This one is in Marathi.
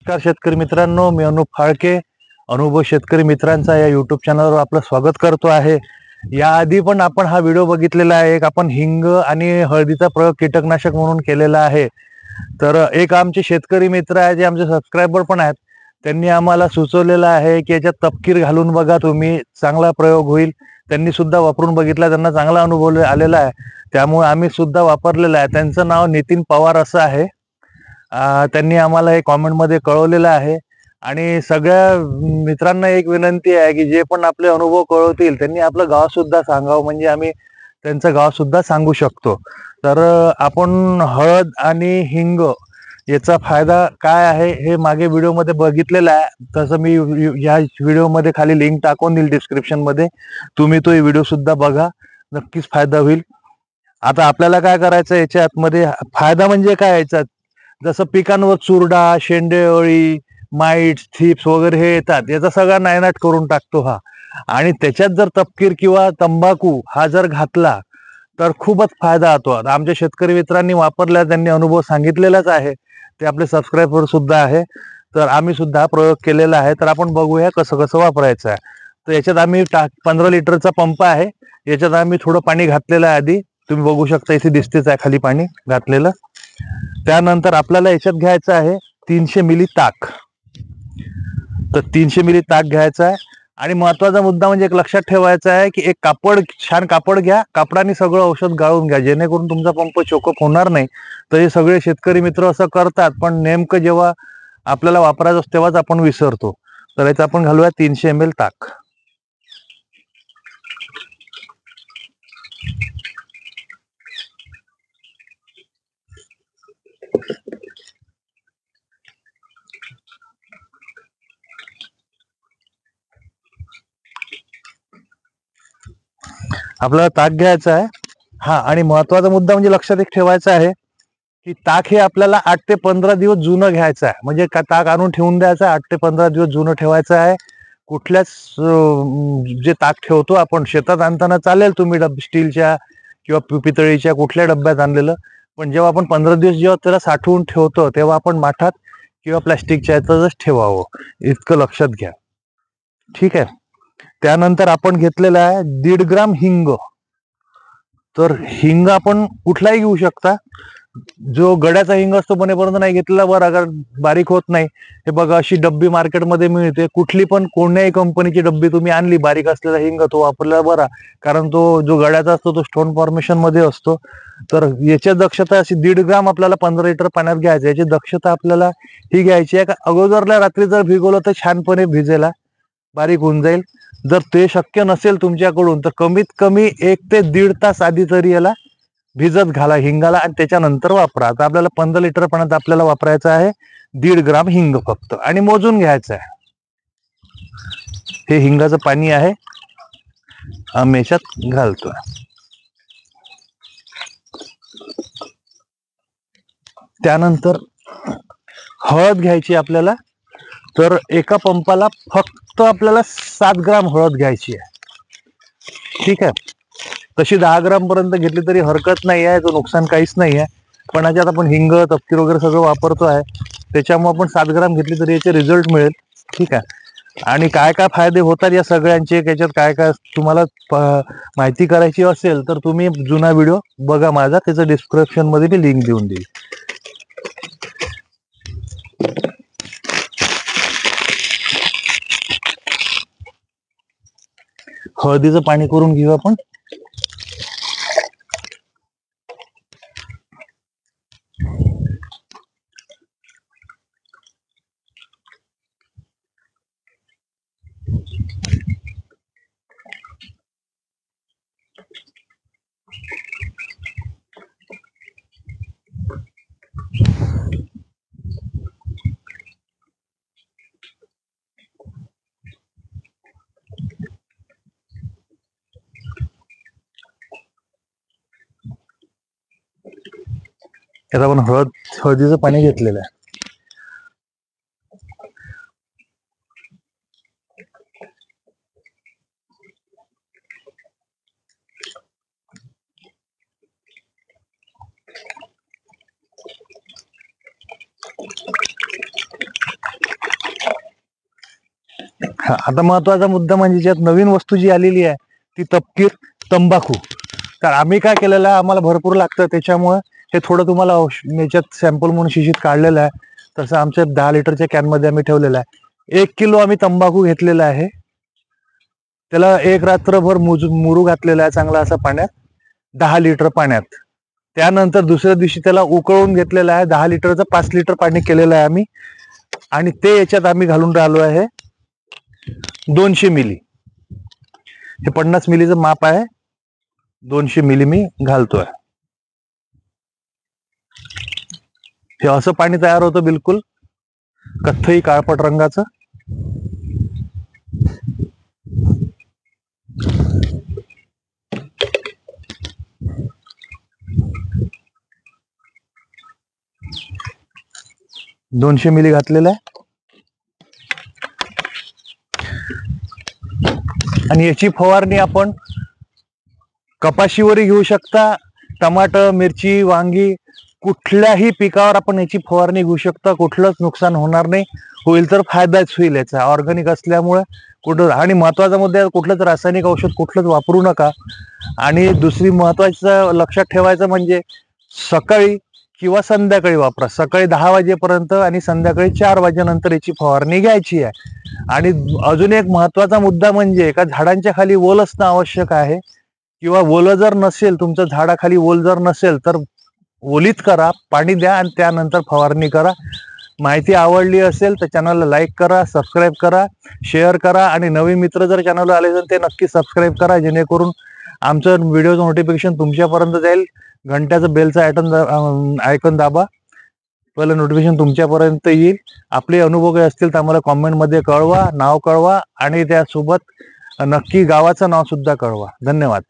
नमस्कार शेतकरी मित्रांनो, मी अनुप फाळके अनुभव शेतकरी मित्रांचा या युट्यूब चॅनलवर आपलं स्वागत करतो आहे. याआधी पण आपण हा व्हिडिओ बघितलेला आहे. एक आपण हिंग आणि हळदीचा प्रयोग कीटकनाशक म्हणून केलेला आहे. तर एक आमचे शेतकरी मित्र आहे, जे आमचे सबस्क्रायबर पण आहेत, त्यांनी आम्हाला सुचवलेलं आहे की याच्यात तपकीर घालून बघा तुम्ही, चांगला प्रयोग होईल. त्यांनी सुद्धा वापरून बघितला, त्यांना चांगला अनुभव आलेला आहे. त्यामुळे आम्ही सुद्धा वापरलेलं आहे. त्यांचं नाव नितीन पवार असं आहे. त्यांनी आम्हाला हे कॉमेंटमध्ये कळवलेलं आहे. आणि सगळ्या मित्रांना एक विनंती आहे की जे पण आपले अनुभव कळवतील त्यांनी आपलं गाव सुद्धा सांगावं, म्हणजे आम्ही त्यांचं गाव सुद्धा सांगू शकतो. तर आपण हळद आणि हिंग याचा फायदा काय आहे हे मागे व्हिडिओमध्ये बघितलेलं आहे. तसं मी या व्हिडिओमध्ये खाली लिंक टाकून देईल डिस्क्रिप्शनमध्ये, तुम्ही तो व्हिडिओ सुद्धा बघा, नक्कीच फायदा होईल. आता आपल्याला काय करायचं याच्या आतमध्ये, फायदा म्हणजे काय याच्यात, जसं पिकांवर चुरडा, शेंडे अळी, माइट्स, थीप्स वगैरे हे येतात, याचा सगळा नायनाट करून टाकतो हा. आणि त्याच्यात जर तपकीर किंवा तंबाखू हा जर घातला तर खूपच फायदा होतो. आमच्या शेतकरी मित्रांनी वापरला, त्यांनी अनुभव सांगितलेलाच आहे, ते आपले सबस्क्रायबर सुद्धा आहे. तर आम्ही सुद्धा प्रयोग केलेला आहे. तर आपण बघूया कसं कसं वापरायचं आहे. तर याच्यात आम्ही 15 लिटरचा पंप आहे. याच्यात आम्ही थोडं पाणी घातलेलं आहे आधी, तुम्ही बघू शकता, इथे दिसतेच आहे खाली पाणी घातलेलं. त्यानंतर आपल्याला याच्यात घ्यायचं आहे 300 मिली ताक. तर 300 मिली ताक घ्यायचा आहे. आणि महत्वाचा मुद्दा म्हणजे एक लक्षात ठेवायचा आहे की एक कापड, छान कापड घ्या, कापडाने सगळं औषध गाळून घ्या, जेणेकरून तुमचा पंप चोकअप होणार नाही. तर हे सगळे शेतकरी मित्र असं करतात, पण नेमकं जेव्हा आपल्याला वापरायचं असतं तेव्हाच आपण विसरतो. तर याचं आपण घालूया 300 ml ताक. आपल्याला ताक घ्यायचा आहे. हा, आणि महत्वाचा मुद्दा म्हणजे लक्षात एक ठेवायचा आहे की ताक हे आपल्याला 8 ते 15 दिवस जुनं घ्यायचं आहे. म्हणजे का ताक आणून ठेवून द्यायचं, 8 ते 15 दिवस जुनं ठेवायचं आहे. कुठल्याच जे ताक ठेवतो आपण शेतात आणताना चालेल, तुम्ही स्टीलच्या किंवा पितळीच्या कुठल्या डब्यात आणलेलं, पण जेव्हा आपण 15 दिवस जेव्हा त्याला साठवून ठेवतो तेव्हा आपण माठात किंवा प्लॅस्टिकच्या यातच ठेवावं, इतकं लक्षात घ्या. ठीक आहे. त्यानंतर आपण घेतलेला आहे 1.5 ग्राम हिंग. तर हिंग आपण कुठलाही घेऊ शकता, जो गड्याचा हिंग असतो बनेपर्यंत नाही घेतलेला बरं, अगर बारीक होत नाही. हे बघा, अशी डब्बी मार्केटमध्ये मिळते, कुठली पण कोणत्याही कंपनीची डब्बी तुम्ही आणली बारीक असलेला हिंग, तो वापरला बरा, कारण तो जो गड्याचा असतो तो स्टोन फॉर्मेशन मध्ये असतो. तर याची दक्षता अशी 1.5 ग्राम आपल्याला 15 लिटर पाण्यात घ्यायचं. याची दक्षता आपल्याला ही घ्यायची आहे का अगोदरल्या रात्री जर भिगवलं तर छानपणे भिजेला, बारीक होऊन जाईल. जर ते शक्य नसेल तुमच्याकडून तर कमीत कमी 1 ते 1.5 तास आधी तरी याला भिजत घाला हिंगाला, आणि त्याच्यानंतर वापरा. आता आपल्याला 15 लिटर पाण्यात आपल्याला वापरायचं आहे 1.5 ग्राम हिंग फक्त, आणि मोजून घ्यायचं आहे. हे हिंगाचं पाणी आहे, आम्ही याच्यात घालतोय. त्यानंतर हळद घ्यायची आपल्याला. तर एका पंपाला फक्त आपल्याला 7 ग्राम हळद घ्यायची आहे. ठीक आहे. तशी 10 ग्राम पर्यंत घेतली तरी हरकत नाही आहे, तो नुकसान काहीच नाही आहे. पण याच्यात आपण हिंग, तपकीर वगैरे सगळं वापरतो आहे, त्याच्यामुळे आपण 7 ग्राम घेतली तरी याचे रिझल्ट मिळेल. ठीक आहे. आणि काय काय फायदे होतात या सगळ्यांचे, याच्यात काय काय तुम्हाला माहिती करायची असेल तर तुम्ही जुना व्हिडिओ बघा माझा, त्याचं डिस्क्रिप्शन मध्ये मी लिंक देऊन देईल. हळदीचं पाणी करून घेऊ आपण. आता आपण हळदीचं पाणी घेतलेलं आहे. आता महत्वाचा मुद्दा म्हणजे ज्यात नवीन वस्तू जी आलेली आहे ती तपकीर तंबाखू. तर आम्ही काय केलेलं आहे, आम्हाला भरपूर लागतं त्याच्यामुळे हे थोडं तुम्हाला याच्यात सॅम्पल म्हणून शिशीत काढलेलं आहे. तसं आमच्या 10 लिटरच्या कॅनमध्ये आम्ही ठेवलेलं आहे. 1 किलो आम्ही तंबाखू घेतलेला आहे. त्याला एक रात्रभर मुरू घातलेला आहे चांगला असा पाण्यात, 10 लिटर पाण्यात. त्यानंतर दुसऱ्या दिवशी त्याला उकळून घेतलेलं आहे. 10 लिटरचं 5 लिटर पाणी केलेलं आहे आम्ही, आणि ते याच्यात आम्ही घालून राहिलो आहे 200 मिली. हे 50 मिलीचं माप आहे, 200 मिली मी घालतोय. हे असं पाणी तयार होतं, बिलकुल कथ्थई काळपट रंगाचं. $200 मिली घातलेलं आहे. आणि याची फवारणी आपण कपाशीवरही घेऊ शकता, टमाटर, मिरची, वांगी, कुठल्याही पिकावर आपण याची फवारणी घेऊ शकता. कुठलंच नुकसान होणार नाही, होईल तर फायदाच होईल याचा. ऑर्गॅनिक असल्यामुळे कुठं, आणि महत्वाचा मुद्दा, कुठलंच रासायनिक औषध कुठलंच वापरू नका. आणि दुसरी महत्वाचं लक्षात ठेवायचं म्हणजे सकाळी किंवा संध्याकाळी वापरा. सकाळी 10 वाजेपर्यंत आणि संध्याकाळी 4 वाजेनंतर याची फवारणी घ्यायची आहे. आणि अजून एक महत्वाचा मुद्दा म्हणजे का झाडांच्या खाली ओल असणं आवश्यक आहे, किंवा ओलं जर नसेल, तुमच्या झाडाखाली ओल जर नसेल तर ओलीत करा, पाणी द्या आणि त्यानंतर फवारणी करा. माहिती आवडली असेल तर चॅनलला लाईक करा, सबस्क्राईब करा, शेअर करा, आणि नवीन मित्र जर चॅनलला आले तर ते नक्की सबस्क्राईब करा, जेणेकरून आमचं व्हिडिओचं नोटिफिकेशन तुमच्यापर्यंत जाईल. घंट्याचं बेलचं आयकॉन दाबा, पहिलं नोटिफिकेशन तुमच्यापर्यंत येईल. आपले अनुभव काही असतील तर आम्हाला कॉमेंटमध्ये कळवा, नाव कळवा, आणि त्यासोबत नक्की गावाचं नाव सुद्धा कळवा. धन्यवाद.